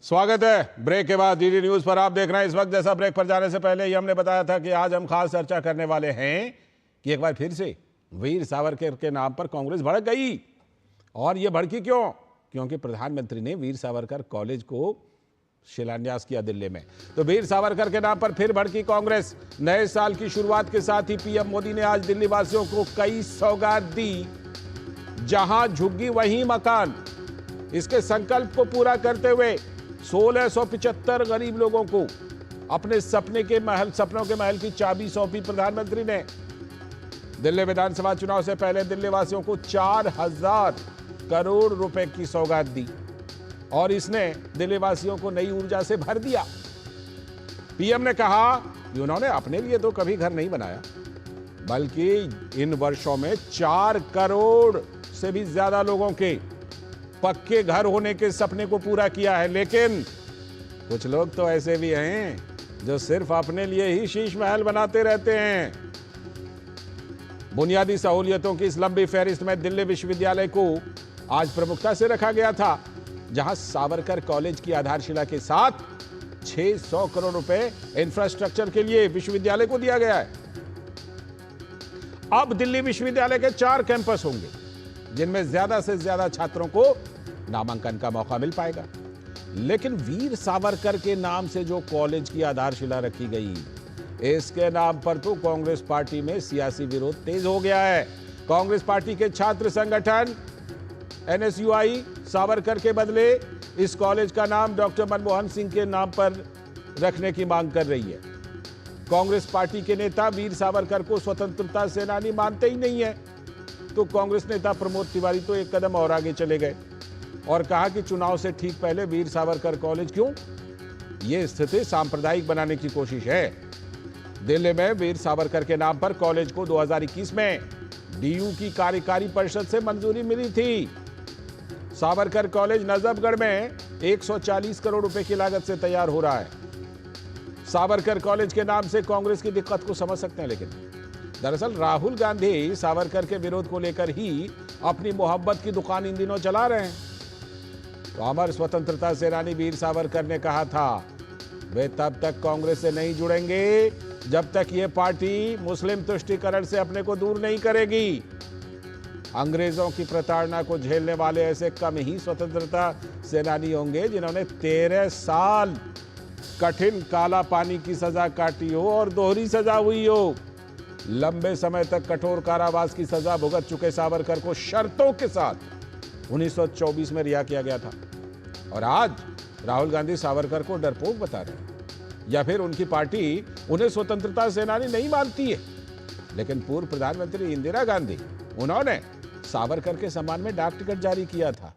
स्वागत है। ब्रेक के बाद डीडी न्यूज पर आप देख रहे हैं। इस वक्त जैसा ब्रेक पर जाने से पहले ही हमने बताया था कि आज हम खास चर्चा करने वाले हैं कि एक बार फिर से वीर सावरकर के नाम पर कांग्रेस भड़क गई। और यह भड़की क्यों? क्योंकि प्रधानमंत्री ने वीर सावरकर कॉलेज को शिलान्यास किया दिल्ली में। तो वीर सावरकर के नाम पर फिर भड़की कांग्रेस। नए साल की शुरुआत के साथ ही पीएम मोदी ने आज दिल्ली वासियों को कई सौगात दी। जहां झुग्गी वहीं मकान, इसके संकल्प को पूरा करते हुए 1675 गरीब लोगों को अपने सपनों के महल की चाबी सौंपी प्रधानमंत्री ने। दिल्ली विधानसभा चुनाव से पहले दिल्ली वासियों को 4000 करोड़ रुपए की सौगात दी और इसने दिल्ली वासियों को नई ऊर्जा से भर दिया। पीएम ने कहा कि उन्होंने अपने लिए तो कभी घर नहीं बनाया, बल्कि इन वर्षों में 4 करोड़ से भी ज्यादा लोगों के पक्के घर होने के सपने को पूरा किया है। लेकिन कुछ लोग तो ऐसे भी हैं जो सिर्फ अपने लिए ही शीश महल बनाते रहते हैं। बुनियादी सहूलियतों की इस लंबी फहरिस्त में दिल्ली विश्वविद्यालय को आज प्रमुखता से रखा गया था, जहां सावरकर कॉलेज की आधारशिला के साथ 600 करोड़ रुपए इंफ्रास्ट्रक्चर के लिए विश्वविद्यालय को दिया गया है। अब दिल्ली विश्वविद्यालय के 4 कैंपस होंगे, जिनमें ज्यादा से ज्यादा छात्रों को नामांकन का मौका मिल पाएगा। लेकिन वीर सावरकर के नाम से जो कॉलेज की आधारशिला रखी गई, इसके नाम पर तो कांग्रेस पार्टी में सियासी विरोध तेज हो गया है। कांग्रेस पार्टी के छात्र संगठन एनएसयूआई सावरकर के बदले इस कॉलेज का नाम डॉक्टर मनमोहन सिंह के नाम पर रखने की मांग कर रही है। कांग्रेस पार्टी के नेता वीर सावरकर को स्वतंत्रता सेनानी मानते ही नहीं है, तो कांग्रेस नेता प्रमोद तिवारी तो एक कदम और आगे चले गए और कहा कि चुनाव से ठीक पहले वीर सावरकर कॉलेज क्यों? यह स्थिति सांप्रदायिक बनाने की कोशिश है। दिल्ली में वीर सावरकर के नाम पर कॉलेज को 2021 में डीयू की कार्यकारी परिषद से मंजूरी मिली थी। सावरकर कॉलेज नजफगढ़ में 140 करोड़ रुपए की लागत से तैयार हो रहा है। सावरकर कॉलेज के नाम से कांग्रेस की दिक्कत को समझ सकते हैं, लेकिन दरअसल राहुल गांधी सावरकर के विरोध को लेकर ही अपनी मोहब्बत की दुकान इन दिनों चला रहे हैं। तो अमर स्वतंत्रता सेनानी वीर सावरकर ने कहा था, वे तब तक कांग्रेस से नहीं जुड़ेंगे जब तक ये पार्टी मुस्लिम तुष्टीकरण से अपने को दूर नहीं करेगी। अंग्रेजों की प्रताड़ना को झेलने वाले ऐसे कम ही स्वतंत्रता सेनानी होंगे जिन्होंने 13 साल कठिन काला पानी की सजा काटी हो और दोहरी सजा हुई हो। लंबे समय तक कठोर कारावास की सजा भुगत चुके सावरकर को शर्तों के साथ 1924 में रिहा किया गया था। और आज राहुल गांधी सावरकर को डरपोक बता रहे हैं, या फिर उनकी पार्टी उन्हें स्वतंत्रता सेनानी नहीं मानती है। लेकिन पूर्व प्रधानमंत्री इंदिरा गांधी, उन्होंने सावरकर के सम्मान में डाक टिकट जारी किया था।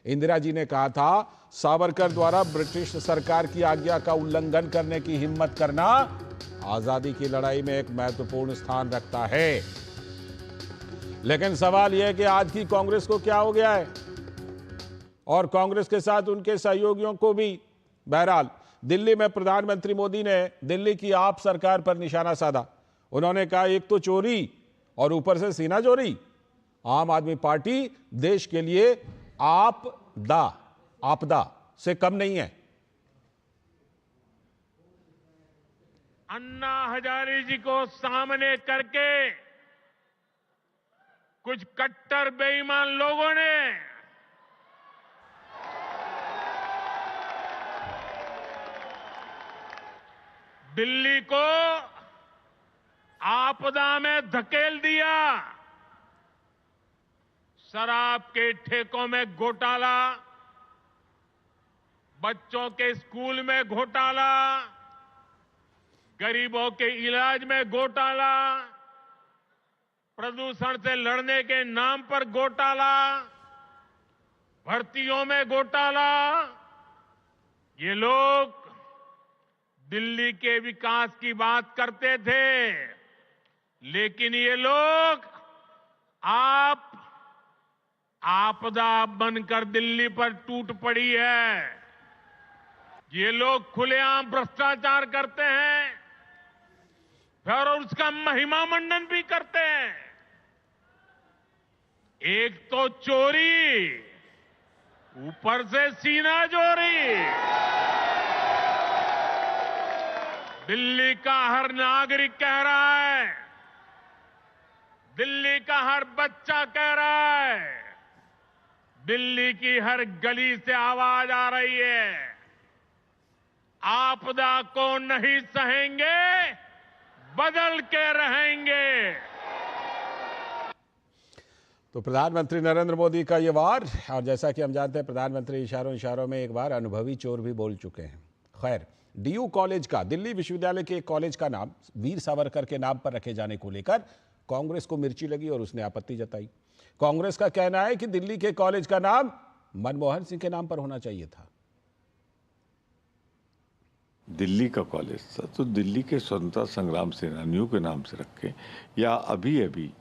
इंदिरा जी ने कहा था, सावरकर द्वारा ब्रिटिश सरकार की आज्ञा का उल्लंघन करने की हिम्मत करना आजादी की लड़ाई में एक महत्वपूर्ण स्थान रखता है। लेकिन सवाल यह है कि आज की कांग्रेस को क्या हो गया है, और कांग्रेस के साथ उनके सहयोगियों को भी। बहरहाल दिल्ली में प्रधानमंत्री मोदी ने दिल्ली की आप सरकार पर निशाना साधा। उन्होंने कहा, एक तो चोरी और ऊपर से सीना चोरी। आम आदमी पार्टी देश के लिए आपदा से कम नहीं है। अन्ना हजारे जी को सामने करके कुछ कट्टर बेईमान लोगों ने दिल्ली को आपदा में धकेल दिया। शराब के ठेकों में घोटाला, बच्चों के स्कूल में घोटाला, गरीबों के इलाज में घोटाला, प्रदूषण से लड़ने के नाम पर घोटाला, भर्तियों में घोटाला। ये लोग दिल्ली के विकास की बात करते थे, लेकिन ये लोग आपदा बनकर दिल्ली पर टूट पड़ी है। ये लोग खुलेआम भ्रष्टाचार करते हैं और उसका महिमा मंडन भी करते हैं। एक तो चोरी, ऊपर से सीना जोरी। दिल्ली का हर नागरिक कह रहा है, दिल्ली का हर बच्चा कह रहा है, दिल्ली की हर गली से आवाज आ रही है, आपदा को नहीं सहेंगे, बदल के रहेंगे। तो प्रधानमंत्री नरेंद्र मोदी का ये वार, और जैसा कि हम जानते हैं प्रधानमंत्री इशारों इशारों में एक बार अनुभवी चोर भी बोल चुके हैं। खैर, डीयू कॉलेज का, दिल्ली विश्वविद्यालय के एक कॉलेज का नाम वीर सावरकर के नाम पर रखे जाने को लेकर कांग्रेस को मिर्ची लगी और उसने आपत्ति जताई। कांग्रेस का कहना है कि दिल्ली के कॉलेज का नाम मनमोहन सिंह के नाम पर होना चाहिए था। दिल्ली का कॉलेज था तो दिल्ली के स्वतंत्रता संग्राम सेनानियों के नाम से रखें, या अभी अभी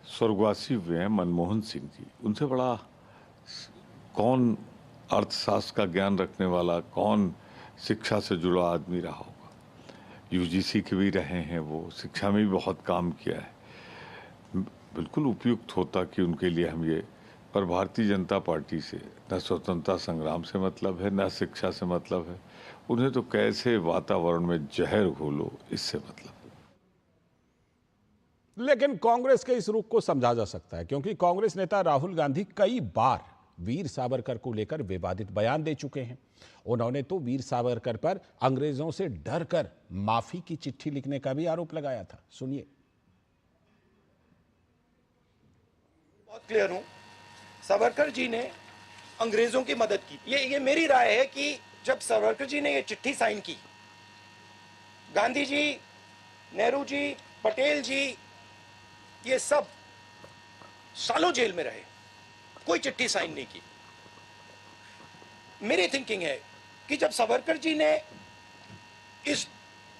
स्वर्गवासी हुए हैं मनमोहन सिंह जी, उनसे बड़ा कौन अर्थशास्त्र का ज्ञान रखने वाला, कौन शिक्षा से जुड़ा आदमी रहा होगा। यूजीसी के भी रहे हैं, वो शिक्षा में भी बहुत काम किया है। बिल्कुल उपयुक्त होता कि उनके लिए हम ये, पर भारतीय जनता पार्टी से न स्वतंत्रता संग्राम से मतलब है, न शिक्षा से मतलब है। उन्हें तो कैसे वातावरण में जहर घोलो, इससे मतलब है। लेकिन कांग्रेस के इस रुख को समझा जा सकता है, क्योंकि कांग्रेस नेता राहुल गांधी कई बार वीर सावरकर को लेकर विवादित बयान दे चुके हैं। उन्होंने तो वीर सावरकर पर अंग्रेजों से डरकर माफी की चिट्ठी लिखने का भी आरोप लगाया था। सुनिए। बहुत क्लियर हूं, सावरकर जी ने अंग्रेजों की मदद की। ये मेरी राय है कि जब सावरकर जी ने ये चिट्ठी साइन की, गांधी जी, नेहरू जी, पटेल जी, ये सब सालों जेल में रहे, कोई चिट्ठी साइन नहीं की। मेरी थिंकिंग है कि जब सावरकर जी ने इस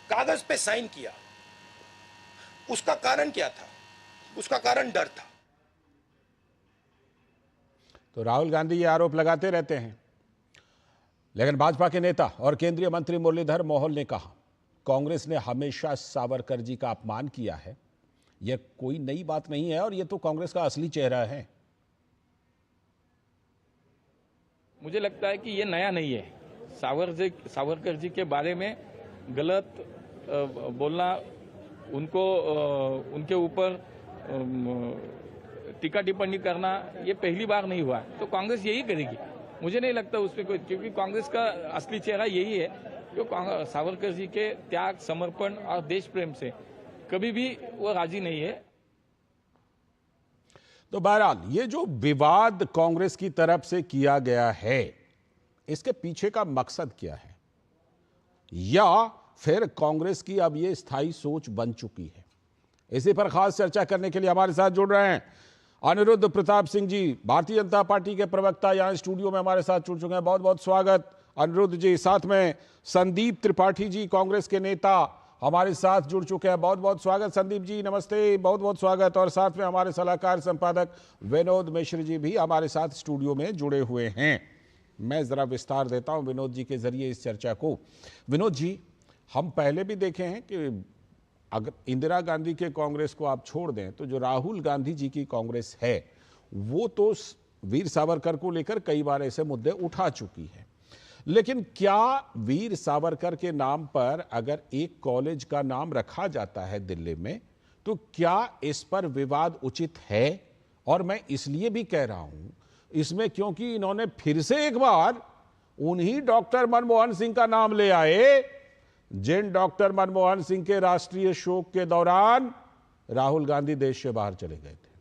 कागज पे साइन किया, उसका कारण क्या था? उसका कारण डर था। तो राहुल गांधी ये आरोप लगाते रहते हैं, लेकिन भाजपा के नेता और केंद्रीय मंत्री मुरलीधर मोहोल ने कहा, कांग्रेस ने हमेशा सावरकर जी का अपमान किया है, यह कोई नई बात नहीं है और यह तो कांग्रेस का असली चेहरा है। मुझे लगता है कि ये नया नहीं है। सावरकर जी के बारे में गलत बोलना, उनको उनके ऊपर टीका टिप्पणी करना, ये पहली बार नहीं हुआ। तो कांग्रेस यही करेगी, मुझे नहीं लगता उसमें कोई, क्योंकि कांग्रेस का असली चेहरा यही है जो सावरकर जी के त्याग, समर्पण और देश प्रेम से कभी भी वो राजी नहीं है। तो बहरहाल ये जो विवाद कांग्रेस की तरफ से किया गया है, इसके पीछे का मकसद क्या है, या फिर कांग्रेस की अब ये स्थायी सोच बन चुकी है? इसी पर खास चर्चा करने के लिए हमारे साथ जुड़ रहे हैं अनिरुद्ध प्रताप सिंह जी, भारतीय जनता पार्टी के प्रवक्ता, यहां स्टूडियो में हमारे साथ जुड़ चुके हैं। बहुत बहुत स्वागत अनिरुद्ध जी। साथ में संदीप त्रिपाठी जी, कांग्रेस के नेता, हमारे साथ जुड़ चुके हैं। बहुत बहुत स्वागत संदीप जी, नमस्ते, बहुत बहुत स्वागत। और साथ में हमारे सलाहकार संपादक विनोद मिश्र जी भी हमारे साथ स्टूडियो में जुड़े हुए हैं। मैं जरा विस्तार देता हूं विनोद जी के जरिए इस चर्चा को। विनोद जी, हम पहले भी देखे हैं कि अगर इंदिरा गांधी के कांग्रेस को आप छोड़ दें तो जो राहुल गांधी जी की कांग्रेस है वो तो वीर सावरकर को लेकर कई बार ऐसे मुद्दे उठा चुकी है, लेकिन क्या वीर सावरकर के नाम पर अगर एक कॉलेज का नाम रखा जाता है दिल्ली में, तो क्या इस पर विवाद उचित है? और मैं इसलिए भी कह रहा हूं इसमें क्योंकि इन्होंने फिर से एक बार उन्हीं डॉक्टर मनमोहन सिंह का नाम ले आए जिन डॉक्टर मनमोहन सिंह के राष्ट्रीय शोक के दौरान राहुल गांधी देश से बाहर चले गए थे।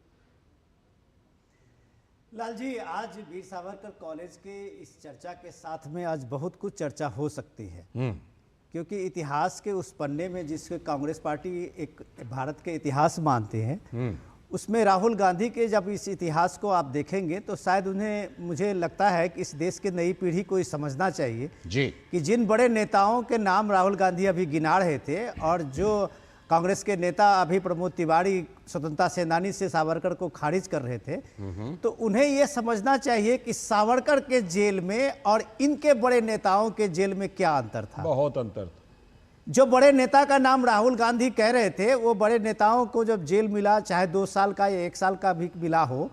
लाल जी, आज वीर सावरकर कॉलेज के इस चर्चा के साथ में आज बहुत कुछ चर्चा हो सकती है, क्योंकि इतिहास के उस पन्ने में जिसके कांग्रेस पार्टी एक भारत के इतिहास मानते हैं, उसमें राहुल गांधी के जब इस इतिहास को आप देखेंगे तो शायद उन्हें, मुझे लगता है कि इस देश की नई पीढ़ी को समझना चाहिए जी कि जिन बड़े नेताओं के नाम राहुल गांधी अभी गिना रहे थे और जो कांग्रेस के नेता अभी प्रमोद तिवारी स्वतंत्रता सेनानी से सावरकर को खारिज कर रहे थे, तो उन्हें यह समझना चाहिए कि सावरकर के जेल में और इनके बड़े नेताओं के जेल में क्या अंतर था। बहुत अंतर था। जो बड़े नेता का नाम राहुल गांधी कह रहे थे, वो बड़े नेताओं को जब जेल मिला, चाहे 2 साल का या 1 साल का भी मिला हो,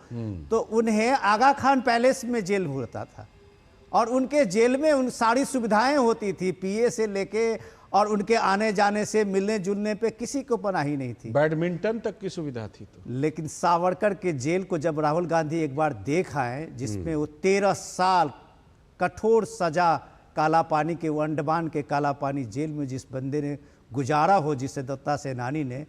तो उन्हें आगा खान पैलेस में जेल होता था और उनके जेल में उन सारी सुविधाएं होती थी, पीए से लेके और उनके आने जाने से, मिलने जुलने पे किसी को पनाही नहीं थी, बैडमिंटन तक की सुविधा थी। तो लेकिन सावरकर के जेल को जब राहुल गांधी एक बार देख आए, जिसमें वो 13 साल कठोर सजा काला पानी के, वो अंडमान के काला पानी जेल में जिस बंदे ने गुजारा हो, जिस स्वतंत्रता सेनानी ने,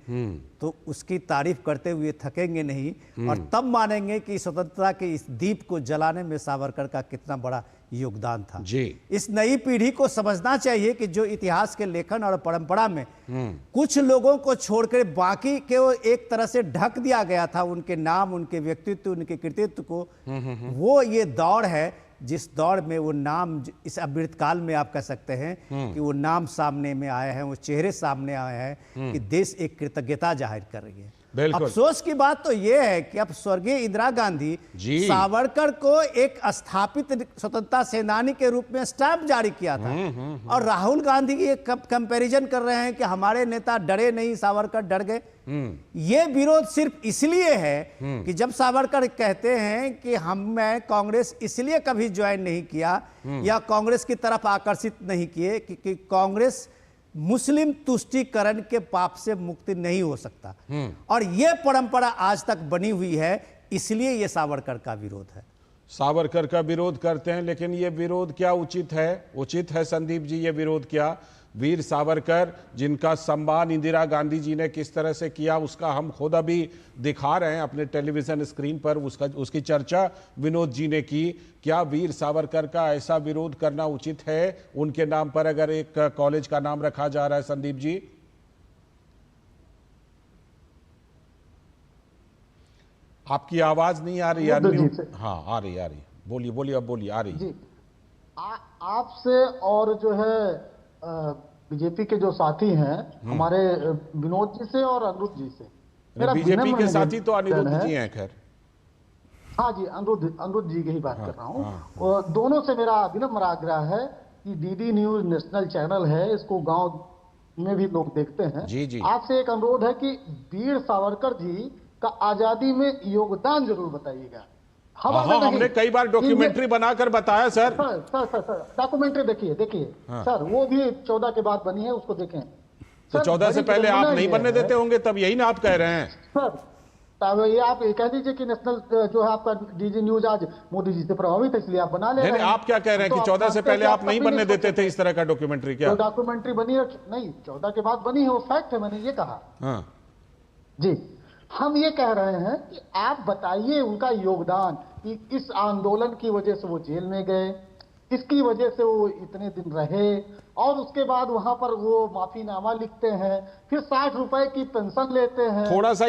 तो उसकी तारीफ करते हुए थकेंगे नहीं और तब मानेंगे कि स्वतंत्रता के इस दीप को जलाने में सावरकर का कितना बड़ा योगदान था। जी। इस नई पीढ़ी को समझना चाहिए कि जो इतिहास के लेखन और परंपरा में कुछ लोगों को छोड़कर बाकी के वो एक तरह से ढक दिया गया था, उनके नाम, उनके व्यक्तित्व, उनके कृतित्व को, वो ये दौर है जिस दौर में वो नाम, इस अमृतकाल में आप कह सकते हैं कि वो नाम सामने में आए हैं, वो चेहरे सामने आए हैं कि देश एक कृतज्ञता जाहिर कर रही है। अफसोस की बात तो ये है कि अब स्वर्गीय इंदिरा गांधी सावरकर को एक स्थापित स्वतंत्रता सेनानी के रूप में स्टैंप जारी किया था और राहुल गांधी की एक कंपैरिजन कर रहे हैं कि हमारे नेता डरे नहीं, सावरकर डर गए। ये विरोध सिर्फ इसलिए है कि जब सावरकर कहते हैं कि मैं कांग्रेस इसलिए कभी ज्वाइन नहीं किया या कांग्रेस की तरफ आकर्षित नहीं किए कि कांग्रेस मुस्लिम तुष्टीकरण के पाप से मुक्ति नहीं हो सकता, और यह परंपरा आज तक बनी हुई है, इसलिए यह सावरकर का विरोध है। सावरकर का विरोध करते हैं, लेकिन ये विरोध क्या उचित है? उचित है संदीप जी ये विरोध क्या? वीर सावरकर जिनका सम्मान इंदिरा गांधी जी ने किस तरह से किया, उसका हम खुद अभी दिखा रहे हैं अपने टेलीविजन स्क्रीन पर, उसकी चर्चा विनोद जी ने की। क्या वीर सावरकर का ऐसा विरोध करना उचित है? उनके नाम पर अगर एक कॉलेज का नाम रखा जा रहा है, संदीप जी? आपकी आवाज नहीं आ रही यार। हाँ आ रही, बोलिए बोलिए, अब बोलिए, आ रही जी। आपसे और जो है बीजेपी के जो साथी हैं हमारे विनोद जी से और अनिरुद्ध जी से, बीजेपी के साथी तो अनिरुद्ध जी हैं, खैर। हाँ जी, अनिरुद्ध जी की ही बात कर रहा हूँ। दोनों से मेरा विनम्र आग्रह है कि डीडी न्यूज नेशनल चैनल है, इसको गांव में भी लोग देखते हैं। जी जी। आपसे एक अनुरोध है कि वीर सावरकर जी का आजादी में योगदान जरूर बताइएगा। हमने कई बार डॉक्यूमेंट्री बनाकर बताया सर। सर डॉक्यूमेंट्री देखिए सर, वो भी 14 के बाद बनी है, उसको देखें। तो 14 से पहले आप नहीं बनने देते होंगे, तब यही ना आप कह रहे हैं सर। तब ये आप कह दीजिए कि नेशनल जो है आपका डीजी न्यूज आज मोदी जी से प्रभावित है, इसलिए आप बना ले रहे हैं। आप क्या कह रहे हैं कि 14 से पहले आप नहीं बनने देते थे इस तरह का डॉक्यूमेंट्री? क्या डॉक्यूमेंट्री बनी है? नहीं, 14 के बाद बनी है, वो फैक्ट है, मैंने ये कहा जी। हम ये कह रहे हैं कि आप बताइए उनका योगदान, कि इस आंदोलन की वजह से वो जेल में गए, इसकी वजह से वो इतने दिन रहे, और उसके बाद वहां पर वो माफीनामा लिखते हैं, फिर 60 रुपए की पेंशन लेते हैं। थोड़ा सा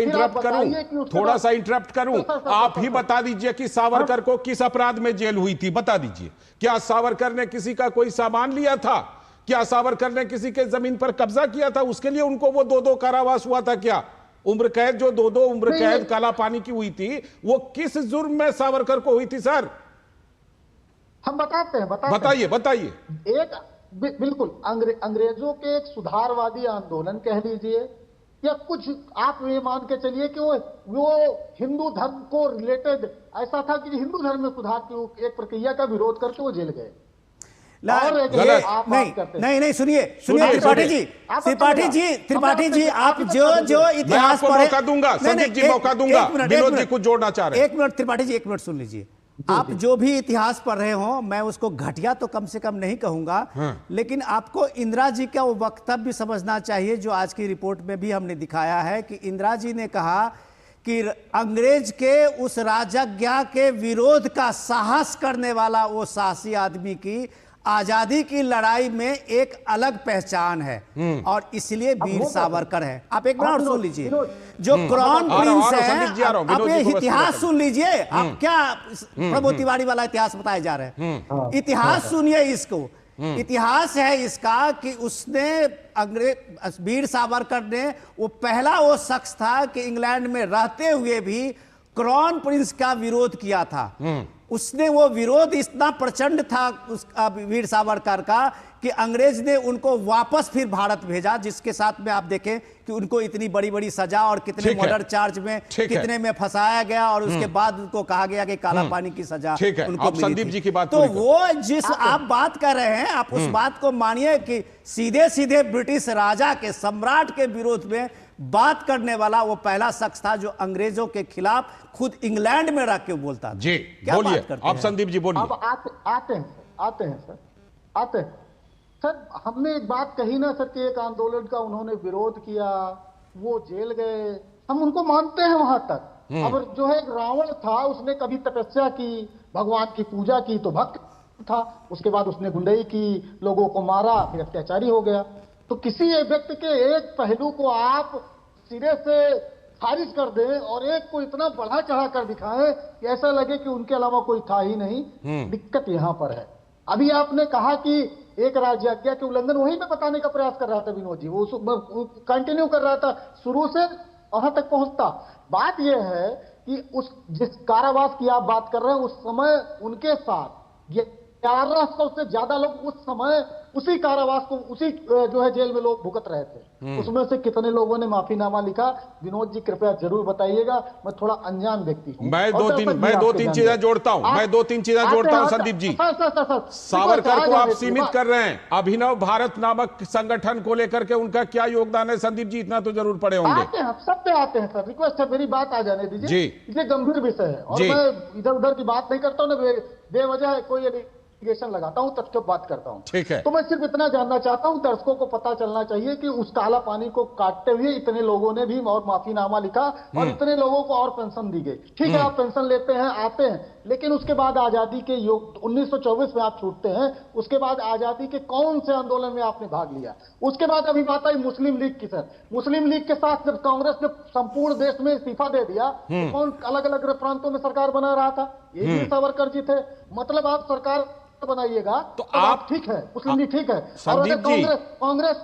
इंटरप्ट करूं, आप ही बता दीजिए कि सावरकर को किस अपराध में जेल हुई थी, बता दीजिए। क्या सावरकर ने किसी का कोई सामान लिया था? क्या सावरकर ने किसी के जमीन पर कब्जा किया था? उसके लिए उनको वो 2-2 कारावास हुआ था क्या? उम्र कैद, जो 2-2 उम्र कैद काला पानी की हुई थी, वो किस जुर्म में सावरकर को हुई थी सर? हम बताते हैं। बताइए। एक बिल्कुल अंग्रेजों के एक सुधारवादी आंदोलन कह लीजिए, या कुछ आप ये मान के चलिए कि वो हिंदू धर्म को रिलेटेड ऐसा था कि हिंदू धर्म में सुधार की एक प्रक्रिया का विरोध करके वो जेल गए। नहीं, सुनिए त्रिपाठी जी, आप जो इतिहास पर मौका दूंगा, संदीप जी मौका दूंगा, विनोद जी कुछ जोड़ना चाह रहे हैं। 1 मिनट त्रिपाठी जी, 1 मिनट सुन लीजिए। आप जो भी इतिहास पढ़ रहे हो, मैं उसको घटिया तो कम से कम नहीं कहूंगा, लेकिन आपको इंदिरा जी का वो वक्तव्य समझना चाहिए जो आज की रिपोर्ट में भी हमने दिखाया है कि इंदिरा जी ने कहा कि अंग्रेज के उस राजज्ञा के विरोध का साहस करने वाला वो साहसी आदमी की आजादी की लड़ाई में एक अलग पहचान है, और इसलिए वीर सावरकर है। आप एक मिनट सुन लीजिए, जो क्राउन प्रिंस है, आप ये इतिहास सुन लीजिए। आप क्या प्रभु तिवारी वाला इतिहास बताए जा रहे हैं? इतिहास सुनिए इसको। इतिहास है इसका कि उसने वीर सावरकर ने वो पहला वो शख्स था कि इंग्लैंड में रहते हुए भी क्राउन प्रिंस का विरोध किया था। उसने वो विरोध इतना प्रचंड था उसका, वीर सावरकर का, कि अंग्रेज ने उनको वापस फिर भारत भेजा, जिसके साथ में आप देखें कि उनको इतनी बड़ी बड़ी सजा और कितने मर्डर चार्ज में कितने में फंसाया गया, और उसके बाद उनको कहा गया कि काला पानी की सजा उनको आप संदीप जी की बात तो वो जिस आप बात कर रहे हैं, आप उस बात को मानिए कि सीधे सीधे ब्रिटिश राजा के, सम्राट के विरोध में बात करने वाला वो पहला शख्स था जो अंग्रेजों के खिलाफ खुद इंग्लैंड में रह के बोलता था। जी बोलिए, आप संदीप जी बोलिए। अब आते हैं सर, हमने एक बात कही ना सर कि एक आंदोलन का उन्होंने विरोध किया, वो जेल गए, हम उनको मानते हैं वहां तक। अब जो है एक रावण था, उसने कभी तपस्या की, भगवान की पूजा की तो भक्त था, उसके बाद उसने गुंडई की, लोगों को मारा, फिर अत्याचारी हो गया। तो किसी एक व्यक्ति के एक पहलू को आप सिरे से खारिज कर दें और एक को इतना बढ़ा चढ़ा कर दिखाएं कि ऐसा लगे कि उनके अलावा कोई था ही नहीं। दिक्कत यहां पर है। अभी आपने कहा कि एक राज्याज्ञा के उल्लंघन, वहीं पे बताने का प्रयास कर रहा था विनोद जी, वो कंटिन्यू कर रहा था शुरू से वहां तक पहुंचता। बात यह है कि उस जिस कारावास की आप बात कर रहे हैं, उस समय उनके साथ 1100 से ज्यादा लोग उस समय उसी कारावास को, उसी जो है जेल में लोग भुगत रहे थे। उसमें से कितने लोगों ने माफीनामा लिखा, विनोद जी कृपया जरूर बताइएगा, मैं थोड़ा अनजान व्यक्ति हूं। मैं दो तीन चीजें जोड़ता हूं, संदीप जी। सावरकर को आप सीमित कर रहे हैं, अभिनव भारत नामक संगठन को लेकर के उनका क्या योगदान है संदीप जी, इतना तो जरूर पढ़े होंगे। सब पे आते हैं सर, रिक्वेस्ट है, मेरी बात आ जाने दीजिए जी। ये गंभीर विषय है और मैं इधर उधर की बात नहीं करता हूँ, बेवजह कोई लगाता हूं, तथ्य बात करता हूं। ठीक है। तो मैं सिर्फ इतना जानना चाहता हूं, दर्शकों को पता चलना चाहिए कि उस काला पानी को काटते हुए इतने लोगों ने भी और माफीनामा लिखा और इतने लोगों को और पेंशन दी गई। ठीक है, आप पेंशन लेते हैं, आते हैं, लेकिन उसके बाद आजादी के 1924 में आप छूटते हैं, उसके बाद आजादी के कौन से आंदोलन में आपने भाग लिया? उसके बाद अभी बात आई मुस्लिम लीग की। सर, मुस्लिम लीग के साथ जब कांग्रेस ने संपूर्ण देश में इस्तीफा दे दिया, तो कौन अलग अलग प्रांतों में सरकार बना रहा था? ये वीर सावरकर जी थे। मतलब आप सरकार बनाइएगा तो आप ठीक है, मुस्लिम लीग ठीक है, और अगर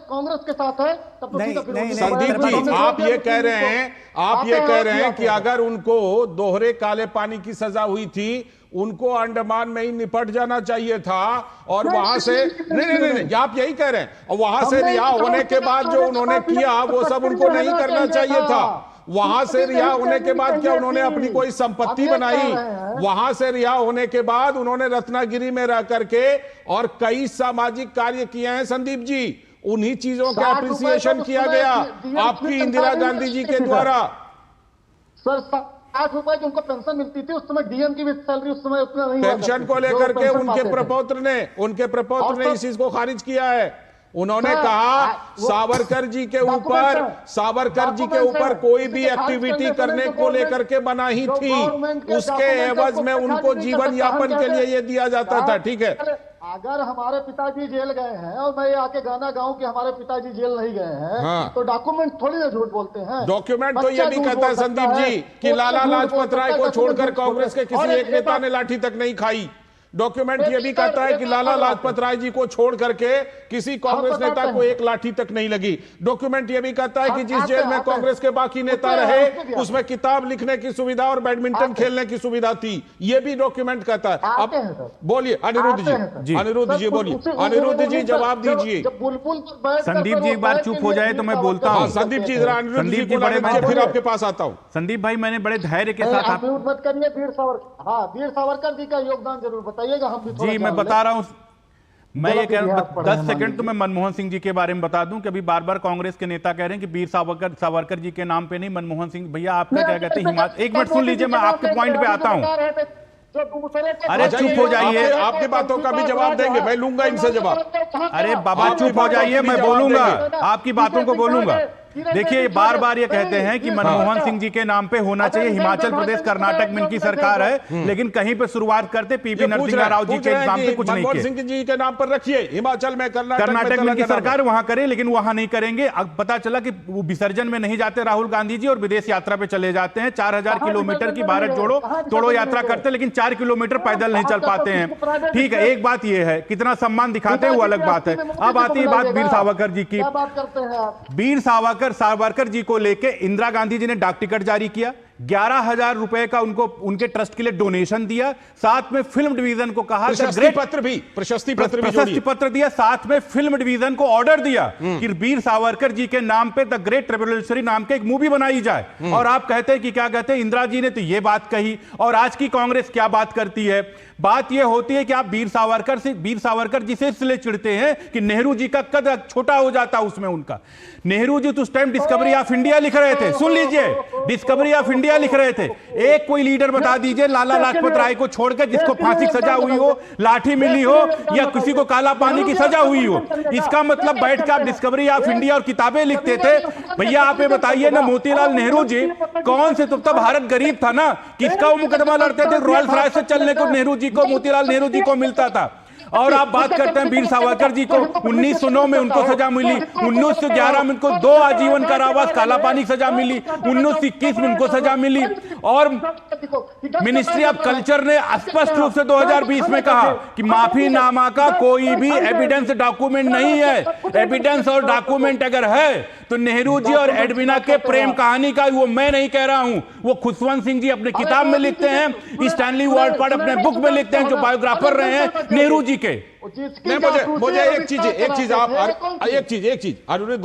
कांग्रेस के साथ है तब तो संदीप जी, आप ये कह रहे हैं कि अगर उनको दोहरे काले पानी की सजा हुई थी, उनको अंडमान में ही निपट जाना चाहिए था और वहां से नहीं, आप यही कह रहे हैं, और वहां से रिहा होने के बाद जो उन्होंने किया वो सब उनको नहीं करना चाहिए था। वहां से रिहा होने के बाद क्या उन्होंने अपनी कोई संपत्ति बनाई? वहां से रिहा होने के बाद उन्होंने रत्नागिरी में रह करके और कई सामाजिक कार्य किए हैं संदीप जी। उन्हीं चीजों का अप्रिसिएशन किया गया आपकी इंदिरा गांधी जी के द्वारा। सर, 60 रुपए जो उनको पेंशन मिलती थी उस समय, डीएम की भी सैलरी उस समय उतना नहीं, पेंशन को लेकर के उनके प्रपौत्र ने इस चीज को खारिज किया है। उन्होंने कहा सावरकर जी के ऊपर कोई भी एक्टिविटी करने को लेकर के मनाही थी, उसके एवज में उनको जीवन यापन के लिए ये दिया जाता था। ठीक है, अगर हमारे पिताजी जेल गए हैं और मैं आके गाना गाऊं कि हमारे पिताजी जेल नहीं गए हैं, तो डॉक्यूमेंट थोड़ी ना झूठ बोलते हैं। डॉक्यूमेंट तो ये भी कहता है संदीप जी कि लाला लाजपत राय को छोड़कर कांग्रेस के किसी एक नेता ने लाठी तक नहीं खाई। डॉक्यूमेंट ये भी कहता है कि लाला लाजपत राय जी को छोड़ करके किसी कांग्रेस नेता को एक लाठी तक नहीं लगी। डॉक्यूमेंट ये भी कहता है कि जिस जेल में कांग्रेस के बाकी नेता रहे उसमें किताब लिखने की सुविधा और बैडमिंटन खेलने की सुविधा थी, ये भी डॉक्यूमेंट कहता है। अब बोलिए अनिरुद्ध जी बोलिए। अनिरुद्ध जी जवाब दीजिए। संदीप जी एक बार चुप हो जाए तो मैं बोलता हूँ। संदीप जी जरा अनिरुद्ध जी को फिर आपके पास आता हूँ। संदीप भाई, मैंने बड़े धैर्य के साथ आप मत करिए, वीर सावरकर जी का योगदान जरूर बताइएगा। हम भी जी मैं बता रहा हूं, मैं ये कह रहा हूं 10 सेकंड तो मैं मनमोहन सिंह जी के बारे में बता दूं कि अभी बार बार कांग्रेस के नेता कह रहे हैं कि वीर सावरकर जी के नाम पे नहीं, मनमोहन सिंह भैया आपका क्या कहते हैं हिमाचल। एक मिनट सुन लीजिए, मैं आपके पॉइंट पे आता हूं। अरे चुप हो जाइए, आपकी बातों का भी जवाब देंगे, मैं लूंगा इनसे जवाब। अरे बाबा चुप हो जाइए, मैं बोलूंगा, आपकी बातों को बोलूंगा। देखिए बार बार ये कहते हैं कि मनमोहन सिंह जी के नाम पे होना चाहिए, हिमाचल प्रदेश कर्नाटक में इनकी सरकार है, लेकिन कहीं पे शुरुआत करते पीपी नरसिम्हा राव जी के एग्जाम पे कुछ नहीं किया। मनमोहन सिंह जी के नाम पर रखिए, हिमाचल में कर्नाटक में इनकी सरकार वहां करे, लेकिन वहां नहीं करेंगे। अब पता चला कि वो विसर्जन में नहीं जाते राहुल गांधी जी और विदेश यात्रा पे चले जाते हैं। 4000 किलोमीटर की भारत जोड़ो तोड़ो यात्रा करते, लेकिन 4 किलोमीटर पैदल नहीं चल पाते हैं। ठीक है, एक बात यह है कितना सम्मान दिखाते हैं वो अलग बात है। अब आती है बात वीर सावरकर जी की। वीर सावरकर जी को लेके इंदिरा गांधी जी ने डाक टिकट जारी किया, 11,000 रुपए का उनको उनके ट्रस्ट के लिए डोनेशन दिया, साथ में फिल्म डिवीजन को कहा प्रशस्ति पत्र दिया, साथ में फिल्म डिवीजन को ऑर्डर दिया कि वीर सावरकर जी के नाम पे द ग्रेट रेवोल्यूशनरी नाम के एक मूवी बनाई जाए। और आप कहते हैं कि क्या कहते हैं, इंदिरा जी ने तो ये बात कही, और आज की कांग्रेस क्या बात करती है? बात यह होती है कि आप वीर सावरकर जी से इसलिए चिढ़ते हैं कि नेहरू जी का कद छोटा हो जाता उसमें उनका। नेहरू जी तो उस टाइम डिस्कवरी ऑफ इंडिया लिख रहे थे, सुन लीजिए, डिस्कवरी ऑफ इंडिया लिख रहे थे। एक कोई लीडर बता दीजिए लाला लाजपत राय को छोड़कर जिसको फांसी की सजा हुई हो, लाठी मिली हो, या किसी को काला पानी की सजा हुई हो। इसका मतलब बैठ कर आप डिस्कवरी ऑफ इंडिया और किताबें लिखते थे। भैया आप ये बताइए ना, मोतीलाल नेहरू जी कौन से, तब भारत गरीब था ना, किसका वो मुकदमा लड़ते थे? रॉयल्स रॉय से चलने को नेहरू जी को, मोतीलाल नेहरू जी को मिलता था। और आप बात करते हैं वीर सावरकर जी को, 1909 में उनको सजा मिली, 1911 में उनको 2 आजीवन कारावास काला पानी की सजा मिली, 1921 में उनको सजा मिली। और मिनिस्ट्री ऑफ कल्चर ने स्पष्ट रूप से 2020 में कहा कि माफीनामा का कोई भी एविडेंस डॉक्यूमेंट नहीं है। एविडेंस और डॉक्यूमेंट अगर है तो नेहरू जी और एडविना के प्रेम कहानी का, वो मैं नहीं कह रहा हूं, वो खुशवंत सिंह जी अपने किताब में लिखते हैं, स्टैनली वार्ड अपने बुक में लिखते हैं, जो बायोग्राफर रहे हैं नेहरू जी के। मुझे एक चीज अनिरुद्ध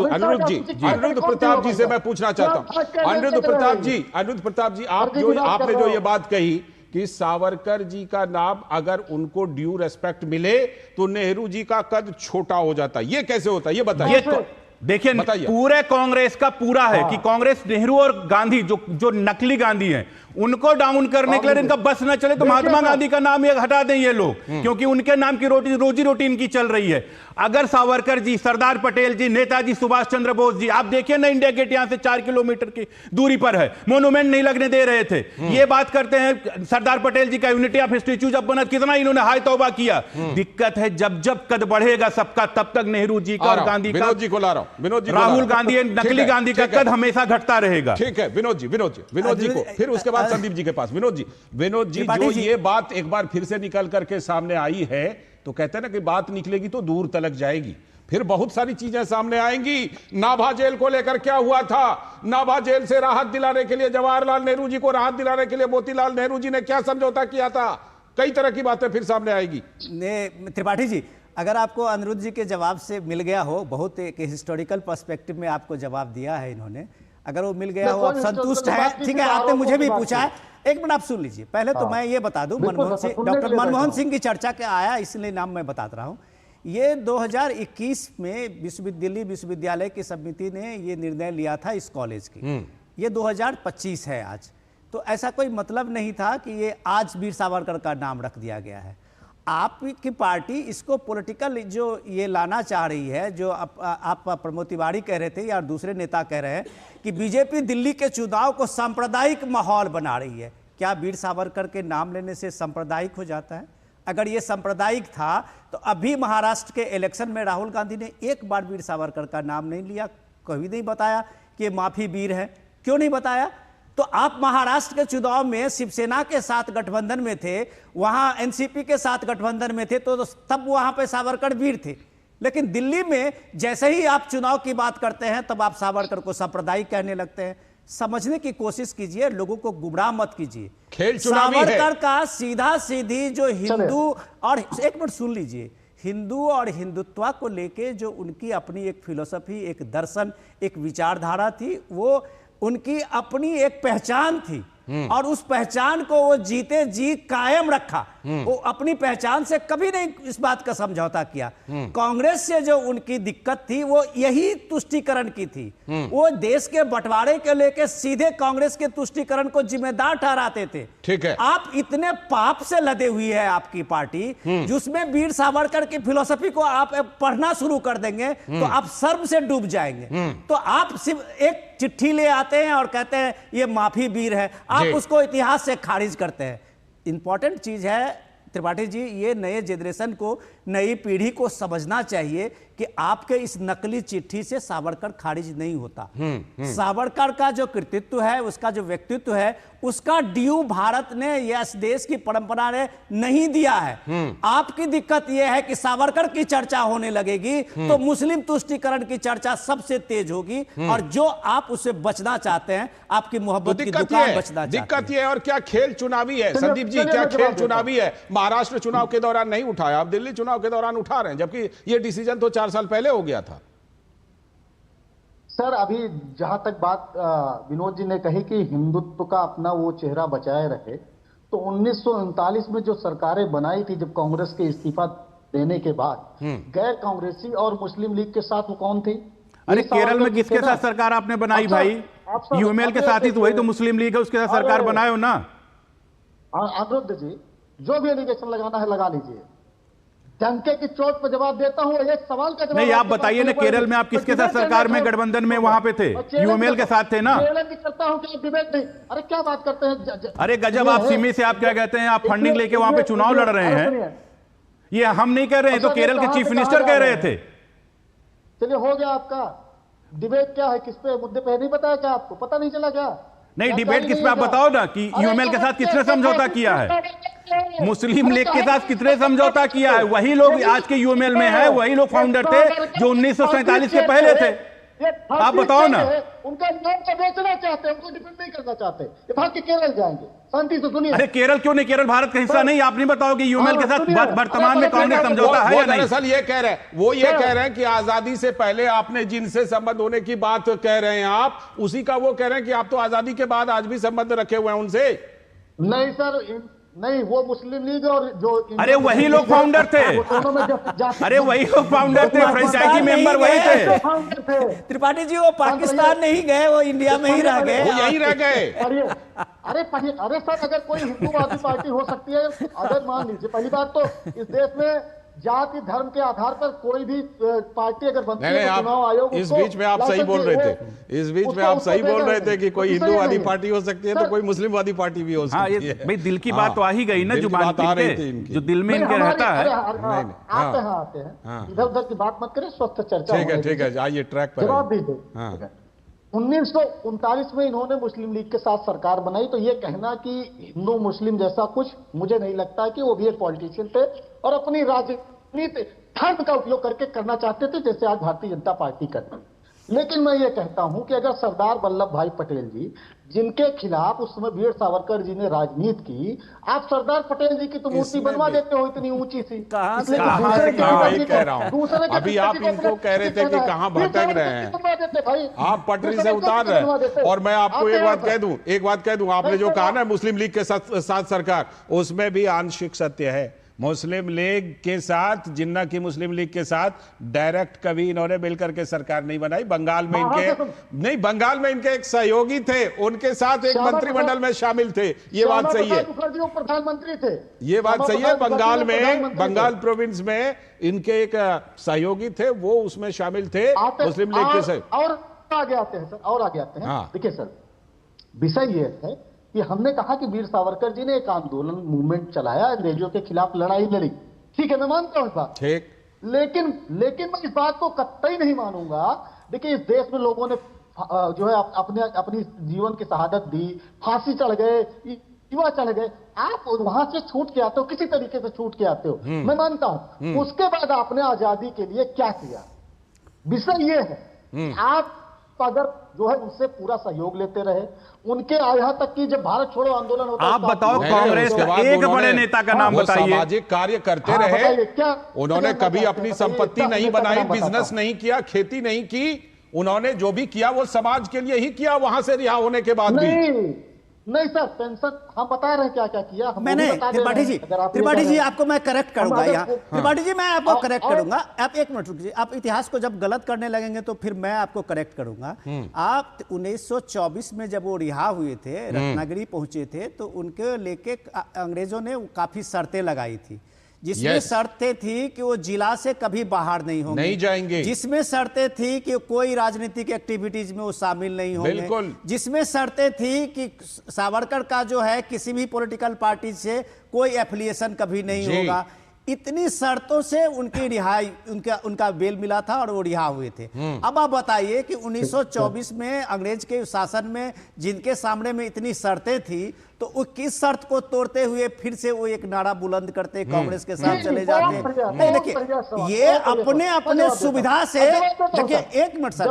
प्रताप जी से मैं पूछना चाहता हूं। अनिरुद्ध प्रताप जी आपने जो ये बात कही कि सावरकर जी का नाम अगर उनको ड्यू रेस्पेक्ट मिले तो नेहरू जी का कद छोटा हो जाता, ये कैसे होता है, ये बताइए। देखिए पूरे कांग्रेस का पूरा है कि कांग्रेस नेहरू और गांधी जो नकली गांधी हैं उनको डाउन करने के लिए इनका बस न चले तो महात्मा गांधी का नाम ये हटा दें ये लोग, क्योंकि उनके नाम की रोजी रोटी इनकी चल रही है। अगर सावरकर जी, सरदार पटेल जी, नेताजी सुभाष चंद्र बोस जी, आप देखिए ना इंडिया गेट यहां से 4 किलोमीटर की दूरी पर है, मोन्यूमेंट नहीं लगने दे रहे थे। ये बात करते हैं सरदार पटेल जी का यूनिटी ऑफ स्टैच्यू जब बना, कितना इन्होंने हाय तौबा किया। दिक्कत है जब जब कद बढ़ेगा सबका, तब तक नेहरू जी का और गांधी का, विनोद जी को ला रहा हूं, राहुल गांधी नकली गांधी का कद हमेशा घटता रहेगा। ठीक है विनोद जी को, फिर उसके बाद संदीप जी के पास। विनोद जी जो ये बात एक बार फिर से निकल करके सामने आई है, तो कहते हैं ना कि बात निकलेगी तो दूर तलक जाएगी, फिर बहुत सारी चीजें सामने आएंगी। नाभा जेल को लेकर क्या हुआ था, नाभा जेल से राहत दिलाने के लिए, जवाहरलाल नेहरू जी को राहत दिलाने के लिए मोतीलाल नेहरू जी ने क्या समझौता किया था, कई तरह की बातें फिर सामने आएगी। त्रिपाठी जी, अगर आपको अनिरुद्ध जी के जवाब से मिल गया हो, बहुत एक हिस्टोरिकल पर्सपेक्टिव में आपको जवाब दिया है इन्होंने, अगर वो मिल गया हो, आप संतुष्ट हैं, ठीक है। आपने मुझे भी पूछा है, एक मिनट आप सुन लीजिए। पहले तो मैं ये बता दूं, डॉक्टर मनमोहन सिंह की चर्चा के आया, इसलिए नाम मैं बताता रहा हूं। ये 2021 में दिल्ली विश्वविद्यालय की समिति ने ये निर्णय लिया था इस कॉलेज की, ये 2025 है आज, तो ऐसा कोई मतलब नहीं था कि ये आज वीर सावरकर का नाम रख दिया गया है। आपकी पार्टी इसको पॉलिटिकल जो ये लाना चाह रही है, जो आप प्रमोद तिवारी कह रहे थे या दूसरे नेता कह रहे हैं कि बीजेपी दिल्ली के चुनाव को सांप्रदायिक माहौल बना रही है। क्या वीर सावरकर के नाम लेने से सांप्रदायिक हो जाता है? अगर ये सांप्रदायिक था तो अभी महाराष्ट्र के इलेक्शन में राहुल गांधी ने एक बार वीर सावरकर का नाम नहीं लिया, कभी नहीं बताया कि ये माफी वीर है। क्यों नहीं बताया? तो आप महाराष्ट्र के चुनाव में शिवसेना के साथ गठबंधन में थे, वहां एनसीपी के साथ गठबंधन में थे, तो तब वहां पे सावरकर वीर थे। लेकिन दिल्ली में जैसे ही आप चुनाव की बात करते हैं तब आप सावरकर को सांप्रदायिक कहने लगते हैं। समझने की कोशिश कीजिए, लोगों को गुमराह मत कीजिए। खेल चुनावी है। सावरकर का सीधा सीधी जो हिंदू, और एक मिनट सुन लीजिए, हिंदू और हिंदुत्व को लेके जो उनकी अपनी एक फिलोसफी, एक दर्शन, एक विचारधारा थी, वो उनकी अपनी एक पहचान थी, और उस पहचान को वो जीते जी कायम रखा। वो अपनी पहचान से कभी नहीं इस बात का समझौता किया। कांग्रेस से जो उनकी दिक्कत थी वो यही तुष्टीकरण की थी। वो देश के बंटवारे के लेके सीधे कांग्रेस के तुष्टीकरण को जिम्मेदार ठहराते थे। ठीक है, आप इतने पाप से लदे हुई है आपकी पार्टी, जिसमें वीर सावरकर की फिलोसफी को आप पढ़ना शुरू कर देंगे तो आप सर्व से डूब जाएंगे। तो आप सिर्फ एक चिट्ठी ले आते हैं और कहते हैं ये माफी वीर है, आप उसको इतिहास से खारिज करते हैं। इंपॉर्टेंट चीज है त्रिपाठी जी, ये नए जनरेशन को, नई पीढ़ी को समझना चाहिए कि आपके इस नकली चिट्ठी से सावरकर खारिज नहीं होता। सावरकर का जो कृतित्व है, उसका जो व्यक्तित्व है, उसका ड्यू भारत ने, यस देश की परंपरा ने नहीं दिया है। आपकी दिक्कत यह है कि सावरकर की चर्चा होने लगेगी तो मुस्लिम तुष्टीकरण की चर्चा सबसे तेज होगी, और जो आप उससे बचना चाहते हैं, आपकी मोहब्बत की दुकान बचना चाहते हैं। दिक्कत ये है। और क्या खेल चुनावी है संदीप जी, क्या खेल चुनावी है? महाराष्ट्र चुनाव के दौरान नहीं उठाया, आप दिल्ली चुनाव के दौरान उठा रहे हैं, जबकि ये डिसीजन तो 4 साल पहले हो गया था। सर, अभी जहां तक बात विनोद जी ने कही कि हिंदुत्व का अपना वो चेहरा बचाए रहे, तो 1939 में जो सरकारें बनाई थी, जब कांग्रेस के इस्तीफा देने के बाद, गैर कांग्रेसी और मुस्लिम लीग के साथ वो कौन थी? अरे केरल में किसके साथ सरकार आपने बनाई भाई? यूएमएल के साथ ही तो, वही तो मुस्लिम लीग है, उसके साथ सरकार बनाए ना। अनिरुद्ध जी, जो भी एलिगेशन लगाना है लगा लीजिए, डंके की चोट पर जवाब देता हूं। एक सवाल का जवाब नहीं, आप बताइए ना, केरल में आप किसके साथ सरकार में, गठबंधन में वहां पे थे? यूएमएल के साथ थे ना। करता हूं कि डिबेट नहीं। अरे क्या बात करते हैं? अरे गजब, आप सिमी से आप क्या कहते हैं, आप फंडिंग लेके वहां पे चुनाव लड़ रहे हैं। ये हम नहीं कह रहे हैं, तो केरल के चीफ मिनिस्टर कह रहे थे। चलिए, हो गया आपका डिबेट। क्या है, किस पे मुद्दे पे नहीं बताया क्या आपको? पता नहीं चला क्या? नहीं, डिबेट किस पे, आप बताओ ना कि यूएमएल के साथ किसने समझौता किया है, मुस्लिम लीग के साथ कितने समझौता किया है? वही लोग आज के यूएमएल में है, वही लोग फाउंडर थे जो 1947 के पहले थे। आप बताओ ना। उनका नाम को बेचना चाहते हैं, उनको डिफेंड नहीं करना चाहते, ये भाग के केरल जाएंगे। शांति से सुनिए। अरे केरल क्यों नहीं? केरल भारत का हिस्सा नहीं? आप नहीं बताओगे यूएमएल के साथ वर्तमान में कांग्रेस समझौता है या नहीं? दरअसल ये कह रहे हैं, वो ये कह रहे हैं कि आजादी से पहले आपने जिनसे संबंध होने की बात कह रहे हैं आप, उसी का वो कह रहे हैं कि आप तो आजादी के बाद आज भी संबंध रखे हुए हैं उनसे। नहीं सर, नहीं, वो मुस्लिम लीग और जो, अरे वही लोग फाउंडर थे। अरे वही लोग फाउंडर थे, फ्रेंचाइजी मेंबर वही थे। त्रिपाठी जी, वो पाकिस्तान नहीं गए, वो इंडिया में ही रह गए, वो यही रह गए। अरे सर, अगर कोई हिंदूवादी पार्टी हो सकती है, अगर मान लीजिए, पहली बात तो इस देश में जाति धर्म के आधार पर कोई भी पार्टी अगर बनती है तो चुनाव आयोग, इस बीच में आप सही बोल रहे थे, इस बीच में आप सही बोल रहे थे कि कोई हिंदूवादी पार्टी हो सकती है तो कोई मुस्लिमवादी पार्टी भी हो सकती है। भाई दिल की बात तो आ ही गई ना, जुबान पे जो दिल में इनके रहता है। आते हैं इधर उधर की बात मत करें, स्वस्थ चर्चा। ठीक है, आइए ट्रैक पर जवाब दीजिए। 1939 में इन्होंने मुस्लिम लीग के साथ सरकार बनाई, तो ये कहना कि हिंदू मुस्लिम जैसा कुछ, मुझे नहीं लगता कि वो भी एक पॉलिटिशियन थे और अपनी राजनीति धर्म का उपयोग करके करना चाहते थे, जैसे आज भारतीय जनता पार्टी करती है। लेकिन मैं ये कहता हूं कि अगर सरदार वल्लभ भाई पटेल जी, जिनके खिलाफ उस समय वीर सावरकर जी ने राजनीति की, आप सरदार पटेल जी की तो मूर्ति बनवा देते हो इतनी ऊंची सी। अभी आप इनको कह रहे थे कि कहां भटक रहे हैं, आप पटरी से उतार रहे हैं। और मैं आपको एक बात कह दूं, आपने जो कहा ना मुस्लिम लीग के साथ सरकार, उसमें भी आंशिक सत्य है। मुस्लिम लीग के साथ, जिन्ना की मुस्लिम लीग के साथ डायरेक्ट कभी इन्होंने मिलकर के सरकार नहीं बनाई। बंगाल में इनके एक सहयोगी थे, उनके साथ एक मंत्रिमंडल में शामिल थे। ये बात सही है, प्रधानमंत्री थे, ये बात सही है। बंगाल प्रोविंस में इनके एक सहयोगी थे, वो उसमें शामिल थे मुस्लिम लीग के साथ। और आगे आते हैं सर, देखिए सर, विषय ये है कि हमने कहा कि वीर सावरकर जी ने एक आंदोलन मूवमेंट चलाया, अंग्रेजों के खिलाफ लड़ाई लड़ी, ठीक है, मैं मानता हूं इस बात, ठीक। लेकिन मैं इस बात को कतई नहीं मानूंगा। देखिए, इस देश में लोगों ने जो है अपनी जीवन की शहादत दी, फांसी चढ़ गए, युवा चढ़ गए, आप वहां से छूट के आते हो, किसी तरीके से छूट के आते हो, मैं मानता हूं। उसके बाद आपने आजादी के लिए क्या किया? विषय ये है, आप अगर जो है उनसे पूरा सहयोग लेते रहे, उनके यहाँ तक कि जब भारत छोड़ो आंदोलन होता, आप बताओ कांग्रेस का एक बड़े नेता का नाम बताइए। सामाजिक कार्य करते रहे, उन्होंने कभी अपनी संपत्ति नहीं बनाई, बिजनेस नहीं किया, खेती नहीं की, उन्होंने जो भी किया वो समाज के लिए ही किया, वहां से रिहा होने के बाद भी। नहीं सर, पेंशन हम बता रहे हैं क्या क्या किया। मैंने त्रिपाठी जी आपको मैं करेक्ट करूंगा यहाँ, त्रिपाठी जी मैं आपको करेक्ट करूंगा। आप एक मिनट रुकिए, आप इतिहास को जब गलत करने लगेंगे तो फिर मैं आपको करेक्ट करूंगा। आप 1924 में जब वो रिहा हुए थे, रत्नागिरी पहुंचे थे, तो उनके लेके अंग्रेजों ने काफी शर्तें लगाई थी। जिसमें शर्तें थी कि वो जिला से कभी बाहर नहीं होंगे, नहीं जाएंगे, जिसमें शर्तें थी कि कोई राजनीतिक एक्टिविटीज में वो शामिल नहीं होंगे, बिल्कुल, जिसमें शर्तें थी कि सावरकर का जो है किसी भी पॉलिटिकल पार्टी से कोई एफिलिएशन कभी नहीं होगा। इतनी शर्तों से उनकी रिहाई, उनका बेल मिला था और वो रिहा हुए थे। अब आप बताइए कि 1924 में अंग्रेज के शासन में जिनके सामने में इतनी शर्तें थी, तो वो किस शर्त को तोड़ते हुए फिर से वो एक नारा बुलंद करते, कांग्रेस के साथ चले जाते? नहीं, देखिए ये अपने अपने सुविधा से, देखिए एक मिनट सर,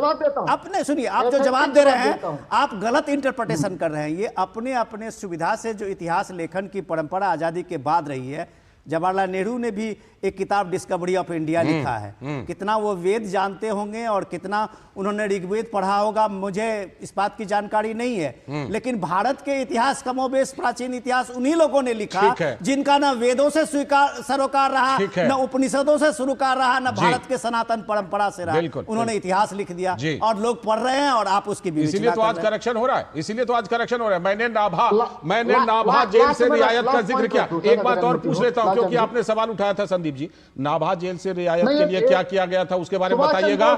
अपने सुनिए, आप जो जवाब दे रहे हैं आप गलत इंटरप्रिटेशन कर रहे हैं। ये अपने अपने सुविधा से जो इतिहास लेखन की परंपरा आजादी के बाद रही है, जवाहरलाल नेहरू ने भी एक किताब डिस्कवरी ऑफ इंडिया लिखा है। कितना वो वेद जानते होंगे और कितना उन्होंने ऋग्वेद पढ़ा होगा, मुझे इस बात की जानकारी नहीं है, लेकिन भारत के इतिहास, कमोबेश प्राचीन इतिहास उन्हीं लोगों ने लिखा जिनका ना वेदों से सरोकार रहा, न उपनिषदों से सरोकार रहा, न भारत के सनातन परंपरा से रहा। उन्होंने इतिहास लिख दिया और लोग पढ़ रहे हैं और आप उसकी इसीलिए तो आज करेक्शन हो रहा है, इसीलिए तो आज करेक्शन हो रहा है। मैंने नाभा जेल से रियायत का जिक्र किया। एक बात और पूछ लेता हूं, क्योंकि आपने सवाल उठाया था संदीप जी, नाभा जेल से रियायत के लिए क्या किया गया था उसके बारे में बताइएगा।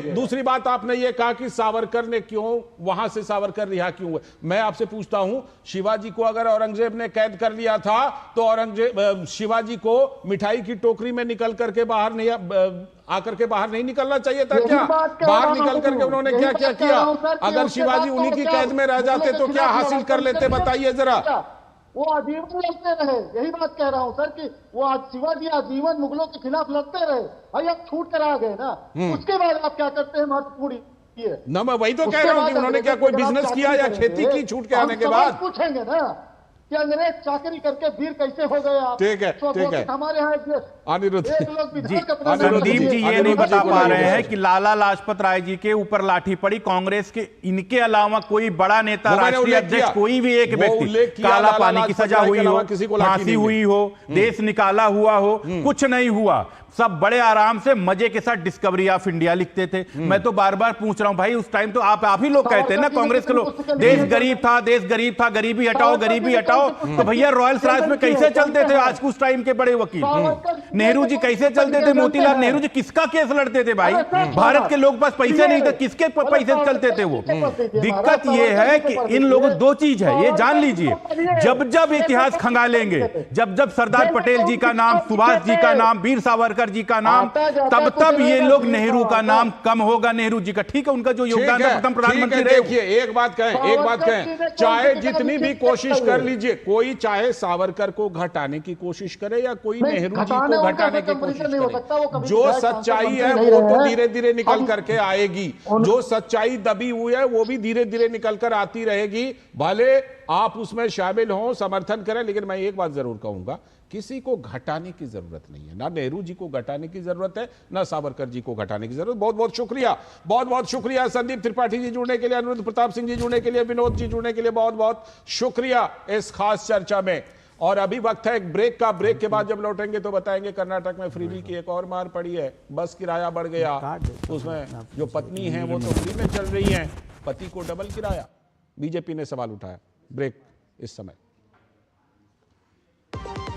दूसरी बात आपने ये कहा कि सावरकर ने क्यों, वहां से सावरकर रिहा क्यों हुए। मैं आपसे पूछता हूं, शिवाजी को अगर औरंगजेब ने कैद कर लिया था तो शिवाजी को मिठाई की टोकरी में निकल करके बाहर नहीं आकर के बाहर नहीं निकलना चाहिए था क्या? बाहर निकल करके उन्होंने क्या क्या किया? अगर शिवाजी उन्हीं की कैद में रह जाते तो क्या हासिल कर लेते, बताइए जरा। वो आजीवन लड़ते रहे, यही बात कह रहा हूं सर कि वो शिवाजी आजीवन मुगलों के खिलाफ लड़ते रहे। भाई आप छूट कर आ गए ना, उसके बाद आप क्या करते हैं महत्वपूर्ण ना। मैं वही तो कह रहा हूं कि उन्होंने क्या कोई बिजनेस किया या खेती की छूट के आने के बाद? पूछेंगे ना कि अंग्रेज चाकरी करके वीर कैसे हो गए आप? ठीक है। हमारे यहाँ अनिरुद्ध जी, संदीप जी ये नहीं बता पा रहे हैं कि लाला लाजपत राय जी के ऊपर लाठी पड़ी, कांग्रेस के इनके अलावा कोई बड़ा नेता, राष्ट्रीय अध्यक्ष, कोई भी एक व्यक्ति काला पानी की सजा हुई हो, फांसी हुई हो, देश निकाला हुआ हो, कुछ नहीं हुआ। सब बड़े आराम से मजे के साथ डिस्कवरी ऑफ इंडिया लिखते थे। मैं तो बार बार पूछ रहा हूं भाई, उस टाइम तो आप ही लोग कहते हैं ना, कांग्रेस के लोग, देश गरीब था, गरीबी हटाओ। तो भैया रॉयल राज में कैसे चलते थे आज उस टाइम के बड़े वकील? नेहरू जी कैसे चलते थे? मोतीलाल नेहरू जी किसका केस लड़ते थे भाई? भारत के लोग पास पैसे नहीं थे, किसके पैसे चलते थे वो? दिक्कत ये है कि इन लोगों, दो चीज है, ये जान लीजिए, जब इतिहास खंगालेंगे, जब सरदार पटेल जी का नाम, सुभाष जी का नाम, वीर सावरकर जी का नाम, तब ये लोग नेहरू का नाम कम होगा, नेहरू जी का। ठीक है, उनका जो योगदान था, प्रथम प्रधानमंत्री रहे। देखिए एक बात कहें, चाहे जितनी भी कोशिश कर लीजिए, कोई चाहे सावरकर को घटाने की कोशिश करे या कोई नेहरू जी को घटाने की कोशिश करे, जो सच्चाई है वो तो धीरे धीरे निकल करके आएगी। जो सच्चाई दबी हुई है वो भी धीरे धीरे निकल कर आती रहेगी। भले आप उसमें शामिल हों, समर्थन करें, लेकिन मैं एक बात जरूर कहूंगा, किसी को घटाने की जरूरत नहीं है। ना नेहरू जी को घटाने की जरूरत है, ना सावरकर जी को घटाने की जरूरत। बहुत बहुत शुक्रिया संदीप त्रिपाठी जी जुड़ने के लिए, अनिरुद्ध प्रताप सिंह जी जुड़ने के लिए, विनोद जी जुड़ने के लिए बहुत बहुत शुक्रिया इस खास चर्चा में। और अभी वक्त है एक ब्रेक का। ब्रेक के बाद जब लौटेंगे तो बताएंगे कर्नाटक में फ्रीबी की एक और मार पड़ी है, बस किराया बढ़ गया, उसमें जो पत्नी है वो तो फ्री में चल रही है, पति को डबल किराया। बीजेपी ने सवाल उठाया। ब्रेक इस समय।